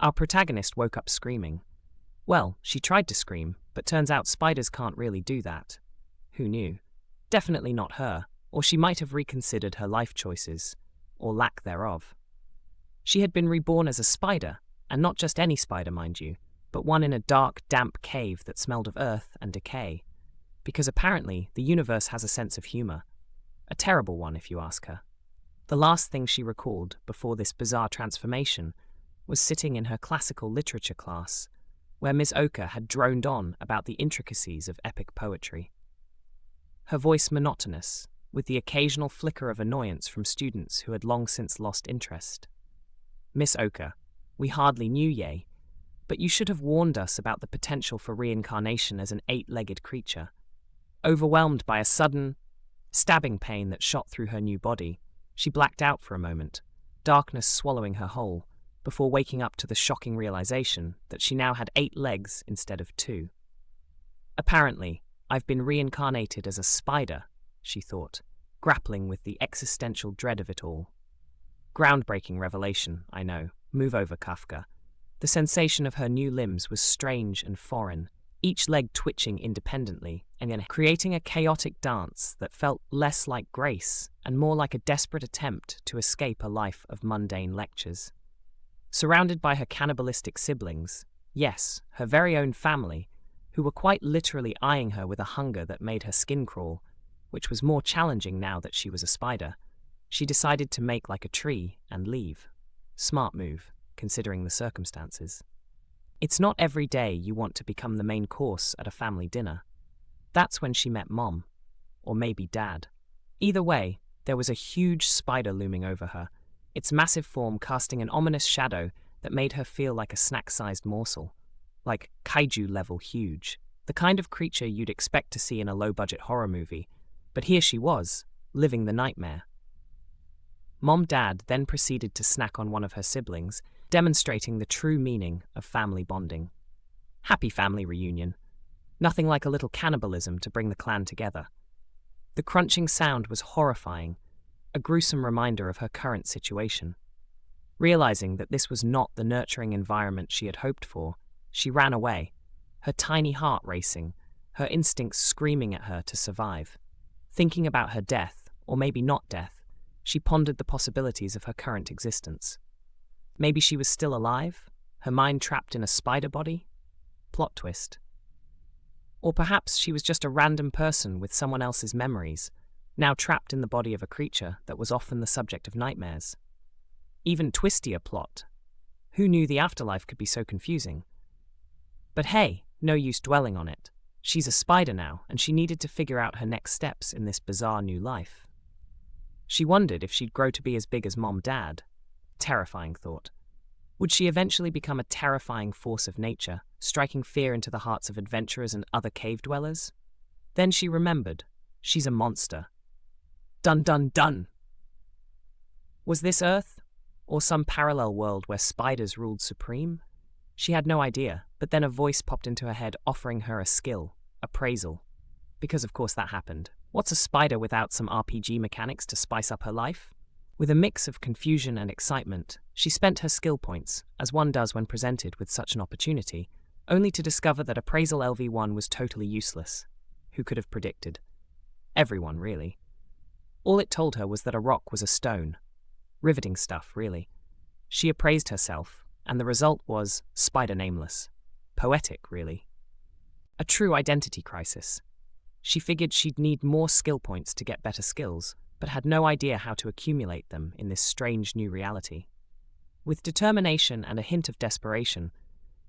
Our protagonist woke up screaming. Well, she tried to scream, but turns out spiders can't really do that. Who knew? Definitely not her, or she might have reconsidered her life choices, or lack thereof. She had been reborn as a spider, and not just any spider, mind you, but one in a dark, damp cave that smelled of earth and decay. Because apparently the universe has a sense of humor. A terrible one, if you ask her. The last thing she recalled before this bizarre transformation was sitting in her classical literature class, where Miss Oka had droned on about the intricacies of epic poetry. Her voice monotonous, with the occasional flicker of annoyance from students who had long since lost interest. Miss Oka, we hardly knew ye, but you should have warned us about the potential for reincarnation as an 8-legged creature. Overwhelmed by a sudden, stabbing pain that shot through her new body, she blacked out for a moment, darkness swallowing her whole, before waking up to the shocking realization that she now had 8 legs instead of 2. Apparently, I've been reincarnated as a spider, she thought, grappling with the existential dread of it all. Groundbreaking revelation, I know. Move over, Kafka. The sensation of her new limbs was strange and foreign, each leg twitching independently and then creating a chaotic dance that felt less like grace and more like a desperate attempt to escape a life of mundane lectures. Surrounded by her cannibalistic siblings, yes, her very own family, who were quite literally eyeing her with a hunger that made her skin crawl, which was more challenging now that she was a spider, she decided to make like a tree and leave. Smart move, considering the circumstances. It's not every day you want to become the main course at a family dinner. That's when she met Mom. Or maybe Dad. Either way, there was a huge spider looming over her, its massive form casting an ominous shadow that made her feel like a snack-sized morsel. Like kaiju-level huge. The kind of creature you'd expect to see in a low-budget horror movie. But here she was, living the nightmare. Mom-Dad then proceeded to snack on one of her siblings, demonstrating the true meaning of family bonding. Happy family reunion. Nothing like a little cannibalism to bring the clan together. The crunching sound was horrifying, a gruesome reminder of her current situation. Realizing that this was not the nurturing environment she had hoped for, she ran away, her tiny heart racing, her instincts screaming at her to survive. Thinking about her death, or maybe not death, she pondered the possibilities of her current existence. Maybe she was still alive, her mind trapped in a spider body? Plot twist. Or perhaps she was just a random person with someone else's memories, now trapped in the body of a creature that was often the subject of nightmares. Even twistier plot. Who knew the afterlife could be so confusing? But hey, no use dwelling on it. She's a spider now, and she needed to figure out her next steps in this bizarre new life. She wondered if she'd grow to be as big as Mom-Dad. Terrifying thought. Would she eventually become a terrifying force of nature, striking fear into the hearts of adventurers and other cave dwellers? Then she remembered. She's a monster. Dun dun dun! Was this Earth? Or some parallel world where spiders ruled supreme? She had no idea, but then a voice popped into her head offering her a skill, appraisal. Because of course that happened. What's a spider without some RPG mechanics to spice up her life? With a mix of confusion and excitement, she spent her skill points, as one does when presented with such an opportunity, only to discover that appraisal LV1 was totally useless. Who could have predicted? Everyone, really. All it told her was that a rock was a stone. Riveting stuff, really. She appraised herself, and the result was spider nameless. Poetic, really. A true identity crisis. She figured she'd need more skill points to get better skills, but had no idea how to accumulate them in this strange new reality. With determination and a hint of desperation,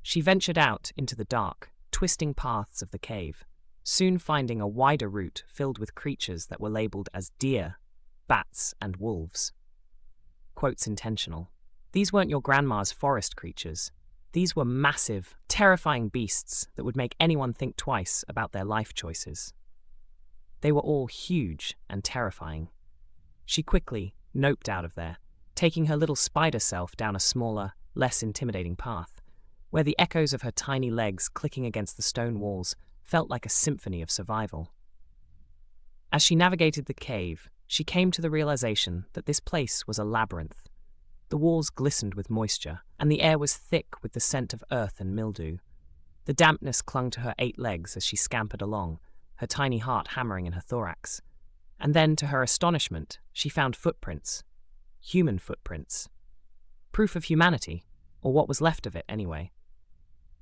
she ventured out into the dark, twisting paths of the cave, soon finding a wider route filled with creatures that were labeled as deer, bats, and wolves. Quotes intentional. These weren't your grandma's forest creatures. These were massive, terrifying beasts that would make anyone think twice about their life choices. They were all huge and terrifying. She quickly noped out of there, taking her little spider self down a smaller, less intimidating path, where the echoes of her tiny legs clicking against the stone walls felt like a symphony of survival. As she navigated the cave, she came to the realization that this place was a labyrinth. The walls glistened with moisture, and the air was thick with the scent of earth and mildew. The dampness clung to her 8 legs as she scampered along, her tiny heart hammering in her thorax. And then, to her astonishment, she found footprints. Human footprints. Proof of humanity, or what was left of it anyway.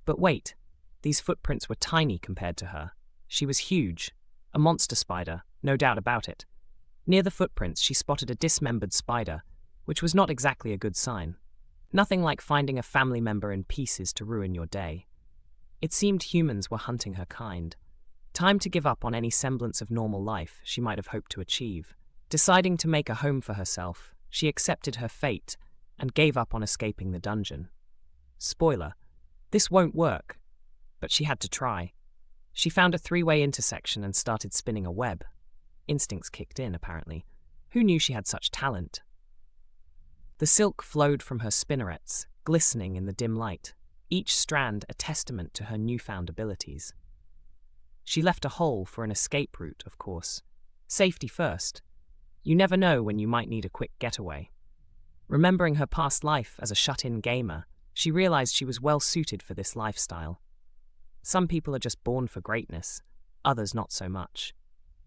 But wait, these footprints were tiny compared to her. She was huge, a monster spider, no doubt about it. Near the footprints she spotted a dismembered spider, which was not exactly a good sign. Nothing like finding a family member in pieces to ruin your day. It seemed humans were hunting her kind. Time to give up on any semblance of normal life she might have hoped to achieve. Deciding to make a home for herself, she accepted her fate and gave up on escaping the dungeon. Spoiler, this won't work, but she had to try. She found a 3-way intersection and started spinning a web. Instincts kicked in, apparently. Who knew she had such talent? The silk flowed from her spinnerets, glistening in the dim light, each strand a testament to her newfound abilities. She left a hole for an escape route, of course. Safety first. You never know when you might need a quick getaway. Remembering her past life as a shut-in gamer, she realized she was well suited for this lifestyle. Some people are just born for greatness, others not so much.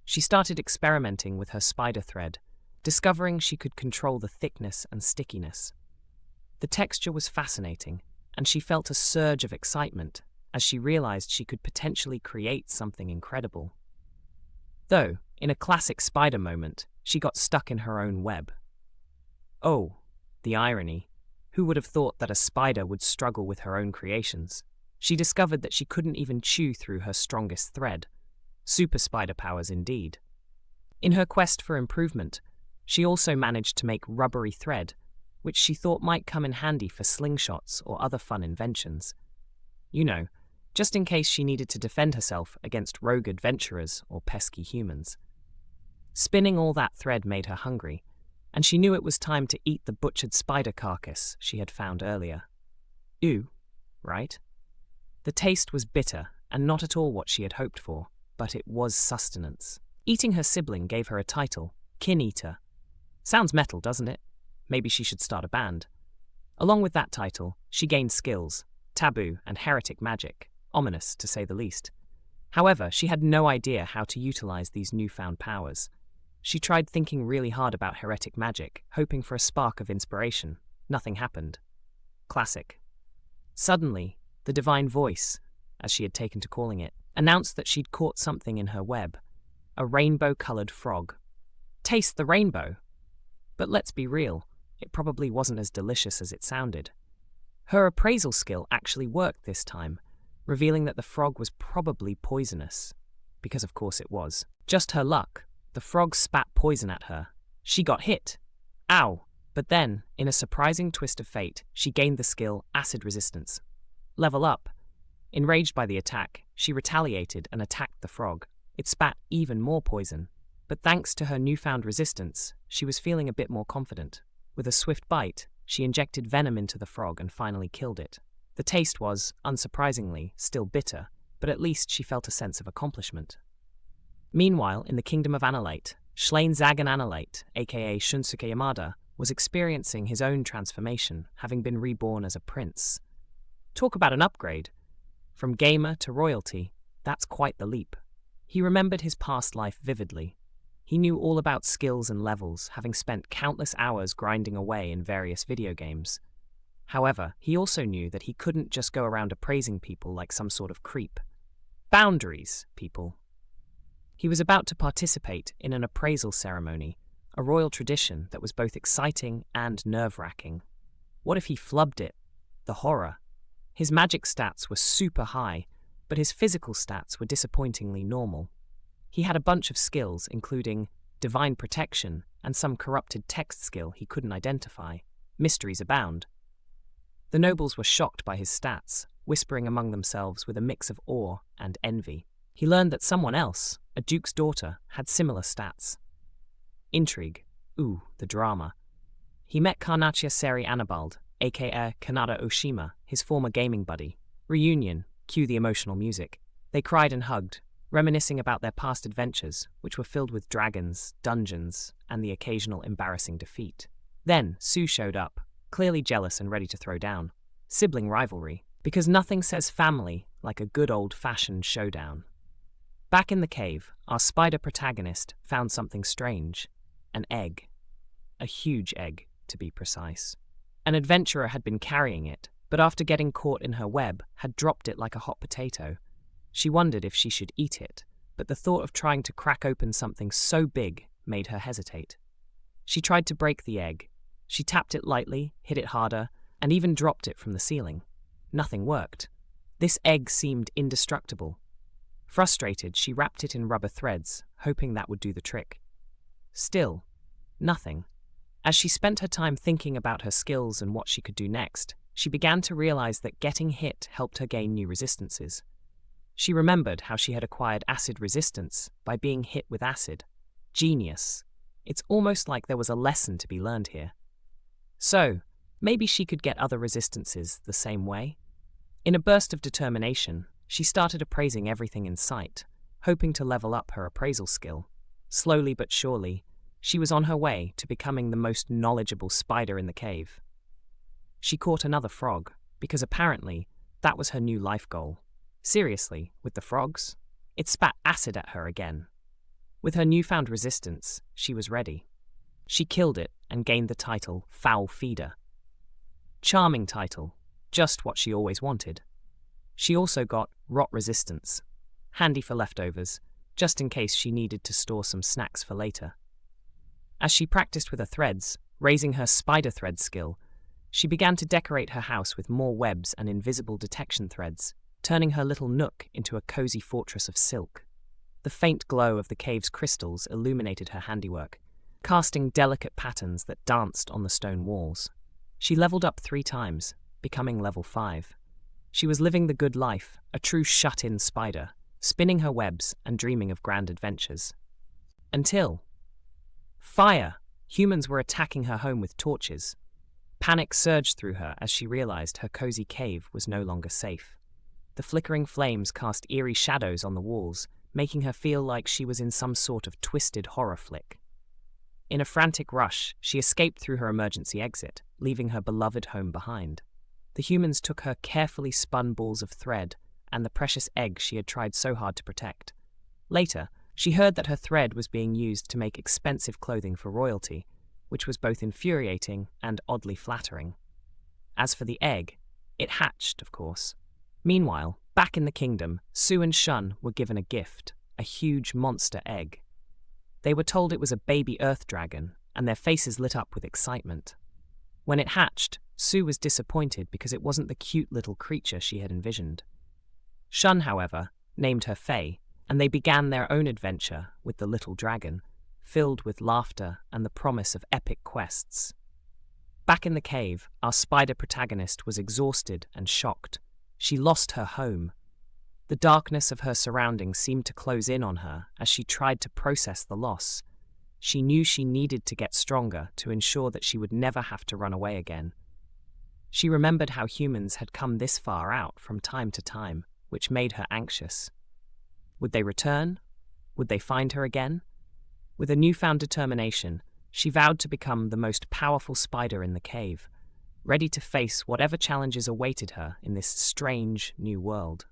She started experimenting with her spider thread, discovering she could control the thickness and stickiness. The texture was fascinating, and she felt a surge of excitement as she realized she could potentially create something incredible. Though, in a classic spider moment, she got stuck in her own web. Oh, the irony. Who would have thought that a spider would struggle with her own creations? She discovered that she couldn't even chew through her strongest thread. Super spider powers indeed. In her quest for improvement, she also managed to make rubbery thread, which she thought might come in handy for slingshots or other fun inventions. You know, just in case she needed to defend herself against rogue adventurers or pesky humans. Spinning all that thread made her hungry, and she knew it was time to eat the butchered spider carcass she had found earlier. Ew, right? The taste was bitter and not at all what she had hoped for, but it was sustenance. Eating her sibling gave her a title, Kin Eater. Sounds metal, doesn't it? Maybe she should start a band. Along with that title, she gained skills, taboo and heretic magic, ominous to say the least. However, she had no idea how to utilize these newfound powers. She tried thinking really hard about heretic magic, hoping for a spark of inspiration. Nothing happened. Classic. Suddenly, the divine voice, as she had taken to calling it, announced that she'd caught something in her web. A rainbow-colored frog. Taste the rainbow! But let's be real, it probably wasn't as delicious as it sounded. Her appraisal skill actually worked this time, revealing that the frog was probably poisonous. Because of course it was. Just her luck. The frog spat poison at her. She got hit. Ow! But then, in a surprising twist of fate, she gained the skill Acid Resistance. Level up. Enraged by the attack, she retaliated and attacked the frog. It spat even more poison. But thanks to her newfound resistance, she was feeling a bit more confident. With a swift bite, she injected venom into the frog and finally killed it. The taste was, unsurprisingly, still bitter, but at least she felt a sense of accomplishment. Meanwhile, in the kingdom of Analate, Schlein Zagan Analate, aka Shunsuke Yamada, was experiencing his own transformation, having been reborn as a prince. Talk about an upgrade. From gamer to royalty, that's quite the leap. He remembered his past life vividly. He knew all about skills and levels, having spent countless hours grinding away in various video games. However, he also knew that he couldn't just go around appraising people like some sort of creep. Boundaries, people. He was about to participate in an appraisal ceremony, a royal tradition that was both exciting and nerve-wracking. What if he flubbed it? The horror. His magic stats were super high, but his physical stats were disappointingly normal. He had a bunch of skills, including divine protection and some corrupted text skill he couldn't identify. Mysteries abound. The nobles were shocked by his stats, whispering among themselves with a mix of awe and envy. He learned that someone else, a duke's daughter, had similar stats. Intrigue. Ooh, the drama. He met Karnachia Seri Anibald, aka Kanada Oshima, his former gaming buddy. Reunion. Cue the emotional music. They cried and hugged, reminiscing about their past adventures, which were filled with dragons, dungeons, and the occasional embarrassing defeat. Then, Sue showed up, clearly jealous and ready to throw down. Sibling rivalry, because nothing says family like a good old-fashioned showdown. Back in the cave, our spider protagonist found something strange. An egg. A huge egg, to be precise. An adventurer had been carrying it, but after getting caught in her web, had dropped it like a hot potato. She wondered if she should eat it, but the thought of trying to crack open something so big made her hesitate. She tried to break the egg. She tapped it lightly, hit it harder, and even dropped it from the ceiling. Nothing worked. This egg seemed indestructible. Frustrated, she wrapped it in rubber threads, hoping that would do the trick. Still, nothing. As she spent her time thinking about her skills and what she could do next, she began to realize that getting hit helped her gain new resistances. She remembered how she had acquired acid resistance by being hit with acid. Genius. It's almost like there was a lesson to be learned here. So, maybe she could get other resistances the same way? In a burst of determination, she started appraising everything in sight, hoping to level up her appraisal skill. Slowly but surely, she was on her way to becoming the most knowledgeable spider in the cave. She caught another frog, because apparently that was her new life goal. Seriously, with the frogs? It spat acid at her again. With her newfound resistance, she was ready. She killed it and gained the title Foul Feeder. Charming title, just what she always wanted. She also got Rot Resistance, handy for leftovers, just in case she needed to store some snacks for later. As she practiced with her threads, raising her spider thread skill, she began to decorate her house with more webs and invisible detection threads, turning her little nook into a cozy fortress of silk. The faint glow of the cave's crystals illuminated her handiwork, casting delicate patterns that danced on the stone walls. She leveled up 3 times, becoming level 5. She was living the good life, a true shut-in spider, spinning her webs and dreaming of grand adventures. Until... fire! Humans were attacking her home with torches. Panic surged through her as she realized her cozy cave was no longer safe. The flickering flames cast eerie shadows on the walls, making her feel like she was in some sort of twisted horror flick. In a frantic rush, she escaped through her emergency exit, leaving her beloved home behind. The humans took her carefully spun balls of thread and the precious egg she had tried so hard to protect. Later, she heard that her thread was being used to make expensive clothing for royalty, which was both infuriating and oddly flattering. As for the egg, it hatched, of course. Meanwhile, back in the kingdom, Sue and Shun were given a gift, a huge monster egg. They were told it was a baby earth dragon, and their faces lit up with excitement. When it hatched, Sue was disappointed because it wasn't the cute little creature she had envisioned. Shun, however, named her Faye, and they began their own adventure with the little dragon, filled with laughter and the promise of epic quests. Back in the cave, our spider protagonist was exhausted and shocked. She lost her home. The darkness of her surroundings seemed to close in on her as she tried to process the loss. She knew she needed to get stronger to ensure that she would never have to run away again. She remembered how humans had come this far out from time to time, which made her anxious. Would they return? Would they find her again? With a newfound determination, she vowed to become the most powerful spider in the cave, ready to face whatever challenges awaited her in this strange new world.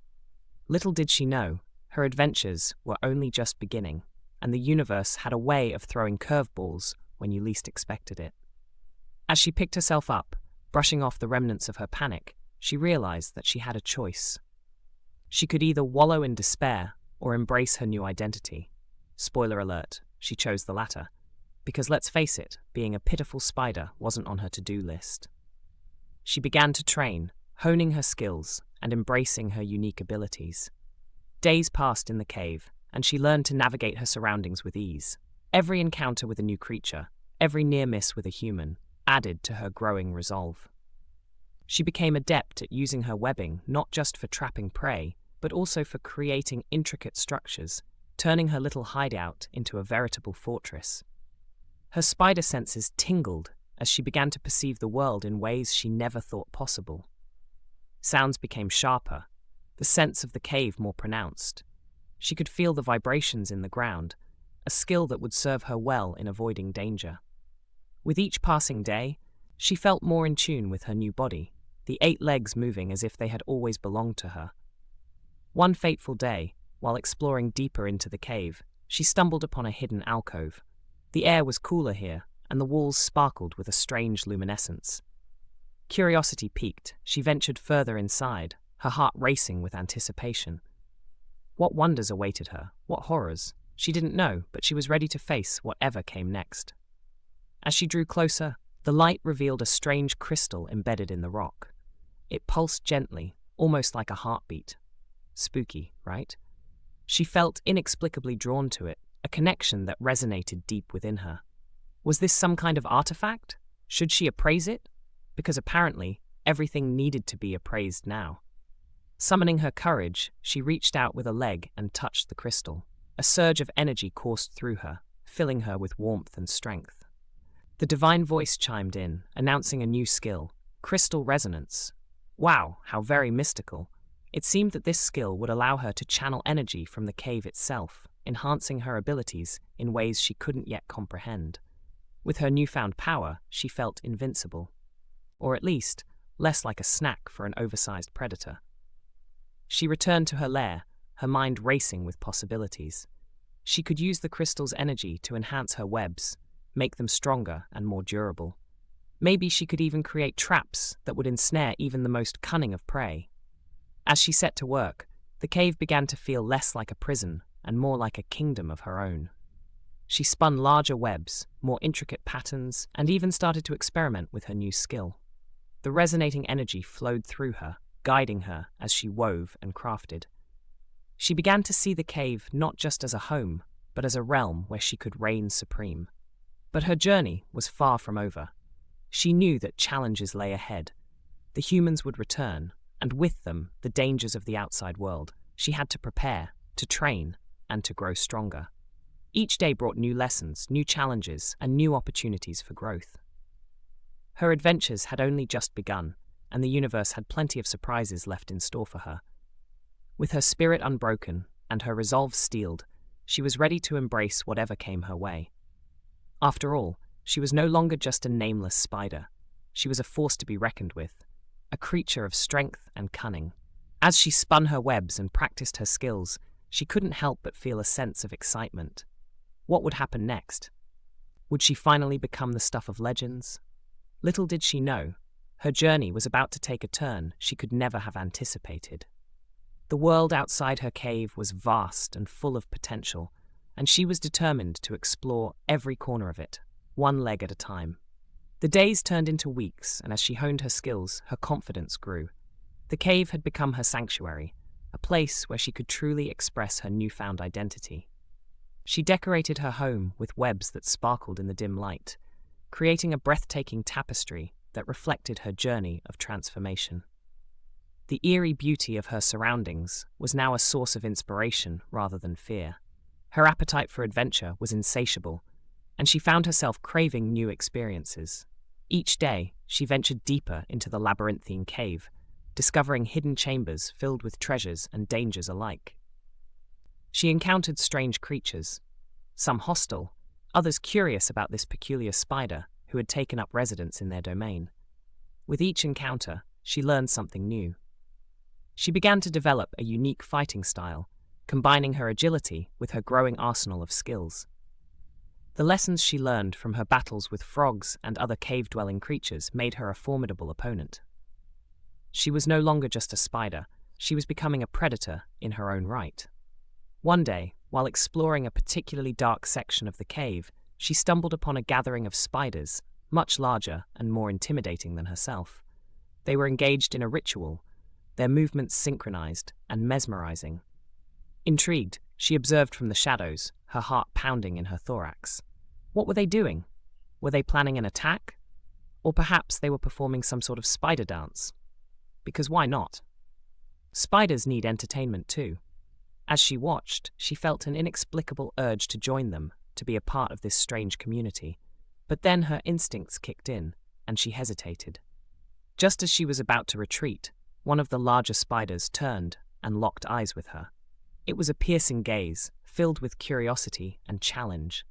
Little did she know, her adventures were only just beginning, and the universe had a way of throwing curveballs when you least expected it. As she picked herself up, brushing off the remnants of her panic, she realized that she had a choice. She could either wallow in despair or embrace her new identity. Spoiler alert, she chose the latter, because let's face it, being a pitiful spider wasn't on her to-do list. She began to train, honing her skills and embracing her unique abilities. Days passed in the cave, and she learned to navigate her surroundings with ease. Every encounter with a new creature, every near miss with a human, added to her growing resolve. She became adept at using her webbing not just for trapping prey, but also for creating intricate structures, turning her little hideout into a veritable fortress. Her spider senses tingled as she began to perceive the world in ways she never thought possible. Sounds became sharper, the sense of the cave more pronounced. She could feel the vibrations in the ground, a skill that would serve her well in avoiding danger. With each passing day, She felt more in tune with her new body, the 8 legs moving as if they had always belonged to her. One fateful day, while exploring deeper into the cave, she stumbled upon a hidden alcove. The air was cooler here, and the walls sparkled with a strange luminescence. Curiosity piqued, she ventured further inside, her heart racing with anticipation. What wonders awaited her, what horrors? She didn't know, but she was ready to face whatever came next. As she drew closer, the light revealed a strange crystal embedded in the rock. It pulsed gently, almost like a heartbeat. Spooky, right? She felt inexplicably drawn to it, a connection that resonated deep within her. Was this some kind of artifact? Should she appraise it? Because apparently, everything needed to be appraised now. Summoning her courage, she reached out with a leg and touched the crystal. A surge of energy coursed through her, filling her with warmth and strength. The divine voice chimed in, announcing a new skill, crystal resonance. Wow, how very mystical. It seemed that this skill would allow her to channel energy from the cave itself, enhancing her abilities in ways she couldn't yet comprehend. With her newfound power, she felt invincible. Or at least, less like a snack for an oversized predator. She returned to her lair, her mind racing with possibilities. She could use the crystal's energy to enhance her webs, make them stronger and more durable. Maybe she could even create traps that would ensnare even the most cunning of prey. As she set to work, the cave began to feel less like a prison and more like a kingdom of her own. She spun larger webs, more intricate patterns, and even started to experiment with her new skill. The resonating energy flowed through her, guiding her as she wove and crafted. She began to see the cave not just as a home, but as a realm where she could reign supreme. But her journey was far from over. She knew that challenges lay ahead. The humans would return, and with them, the dangers of the outside world. She had to prepare, to train, and to grow stronger. Each day brought new lessons, new challenges, and new opportunities for growth. Her adventures had only just begun, and the universe had plenty of surprises left in store for her. With her spirit unbroken and her resolve steeled, she was ready to embrace whatever came her way. After all, she was no longer just a nameless spider. She was a force to be reckoned with, a creature of strength and cunning. As she spun her webs and practiced her skills, she couldn't help but feel a sense of excitement. What would happen next? Would she finally become the stuff of legends? Little did she know, her journey was about to take a turn she could never have anticipated. The world outside her cave was vast and full of potential, and she was determined to explore every corner of it, one leg at a time. The days turned into weeks, and as she honed her skills, her confidence grew. The cave had become her sanctuary, a place where she could truly express her newfound identity. She decorated her home with webs that sparkled in the dim light, creating a breathtaking tapestry that reflected her journey of transformation. The eerie beauty of her surroundings was now a source of inspiration rather than fear. Her appetite for adventure was insatiable, and she found herself craving new experiences. Each day, she ventured deeper into the labyrinthine cave, discovering hidden chambers filled with treasures and dangers alike. She encountered strange creatures, some hostile, others curious about this peculiar spider who had taken up residence in their domain. With each encounter, she learned something new. She began to develop a unique fighting style, combining her agility with her growing arsenal of skills. The lessons she learned from her battles with frogs and other cave-dwelling creatures made her a formidable opponent. She was no longer just a spider, she was becoming a predator in her own right. One day, while exploring a particularly dark section of the cave, she stumbled upon a gathering of spiders, much larger and more intimidating than herself. They were engaged in a ritual, their movements synchronized and mesmerizing. Intrigued, she observed from the shadows, her heart pounding in her thorax. What were they doing? Were they planning an attack? Or perhaps they were performing some sort of spider dance? Because why not? Spiders need entertainment too. As she watched, she felt an inexplicable urge to join them, to be a part of this strange community. But then her instincts kicked in, and she hesitated. Just as she was about to retreat, one of the larger spiders turned and locked eyes with her. It was a piercing gaze, filled with curiosity and challenge.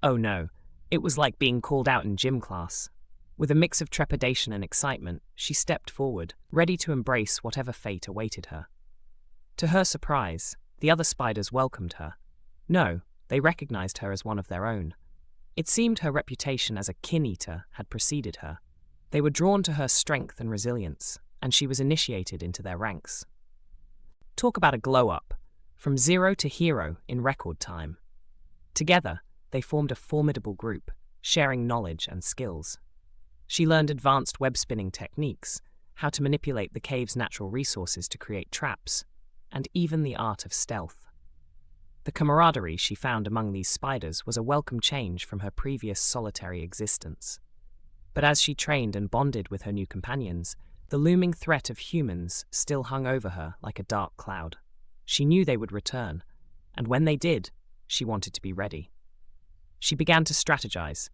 Oh no, it was like being called out in gym class. With a mix of trepidation and excitement, she stepped forward, ready to embrace whatever fate awaited her. To her surprise, the other spiders welcomed her. No, they recognized her as one of their own. It seemed her reputation as a kin-eater had preceded her. They were drawn to her strength and resilience, and she was initiated into their ranks. Talk about a glow-up, from zero to hero in record time. Together, they formed a formidable group, sharing knowledge and skills. She learned advanced web-spinning techniques, how to manipulate the cave's natural resources to create traps, and even the art of stealth. The camaraderie she found among these spiders was a welcome change from her previous solitary existence. But as she trained and bonded with her new companions, the looming threat of humans still hung over her like a dark cloud. She knew they would return, and when they did, she wanted to be ready. She began to strategize,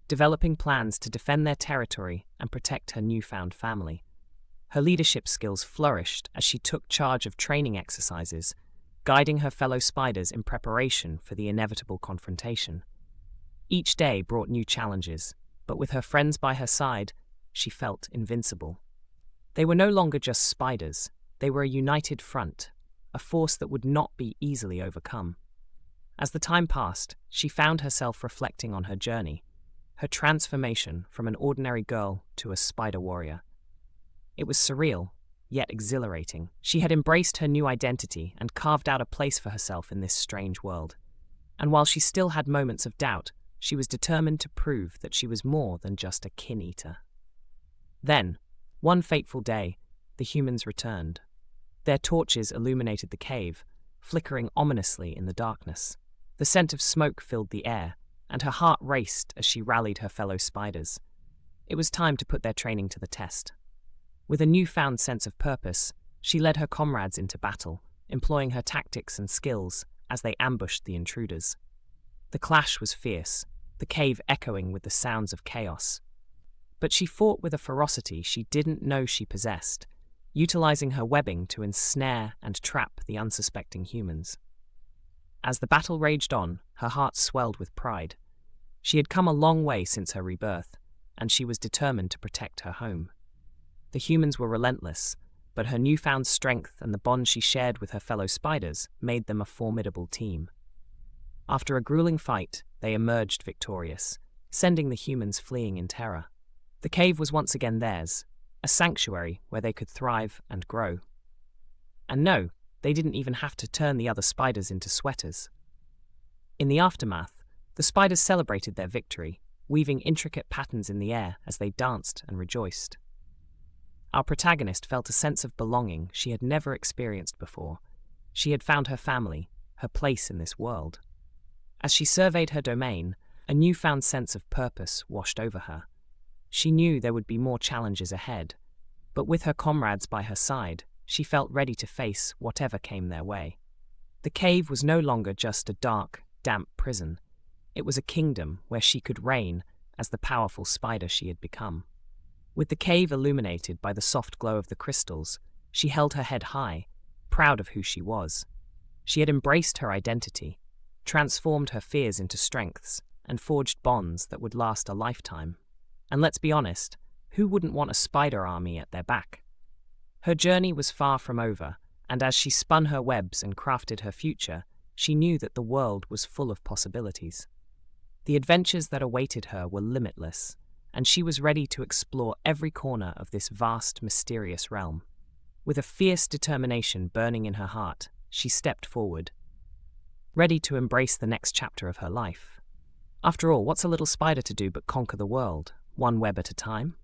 developing plans to defend their territory and protect her newfound family. Her leadership skills flourished as she took charge of training exercises, guiding her fellow spiders in preparation for the inevitable confrontation. Each day brought new challenges, but with her friends by her side, she felt invincible. They were no longer just spiders, they were a united front, a force that would not be easily overcome. As the time passed, she found herself reflecting on her journey, her transformation from an ordinary girl to a spider warrior. It was surreal, yet exhilarating. She had embraced her new identity and carved out a place for herself in this strange world. And while she still had moments of doubt, she was determined to prove that she was more than just a kin-eater. Then, one fateful day, the humans returned. Their torches illuminated the cave, flickering ominously in the darkness. The scent of smoke filled the air, and her heart raced as she rallied her fellow spiders. It was time to put their training to the test. With a newfound sense of purpose, she led her comrades into battle, employing her tactics and skills as they ambushed the intruders. The clash was fierce, the cave echoing with the sounds of chaos. But she fought with a ferocity she didn't know she possessed, utilizing her webbing to ensnare and trap the unsuspecting humans. As the battle raged on, her heart swelled with pride. She had come a long way since her rebirth, and she was determined to protect her home. The humans were relentless, but her newfound strength and the bond she shared with her fellow spiders made them a formidable team. After a grueling fight, they emerged victorious, sending the humans fleeing in terror. The cave was once again theirs, a sanctuary where they could thrive and grow. And no, they didn't even have to turn the other spiders into sweaters. In the aftermath, the spiders celebrated their victory, weaving intricate patterns in the air as they danced and rejoiced. Our protagonist felt a sense of belonging she had never experienced before. She had found her family, her place in this world. As she surveyed her domain, a newfound sense of purpose washed over her. She knew there would be more challenges ahead, but with her comrades by her side, she felt ready to face whatever came their way. The cave was no longer just a dark, damp prison. It was a kingdom where she could reign as the powerful spider she had become. With the cave illuminated by the soft glow of the crystals, she held her head high, proud of who she was. She had embraced her identity, transformed her fears into strengths, and forged bonds that would last a lifetime. And let's be honest, who wouldn't want a spider army at their back? Her journey was far from over, and as she spun her webs and crafted her future, she knew that the world was full of possibilities. The adventures that awaited her were limitless, and she was ready to explore every corner of this vast, mysterious realm. With a fierce determination burning in her heart, she stepped forward, ready to embrace the next chapter of her life. After all, what's a little spider to do but conquer the world, one web at a time?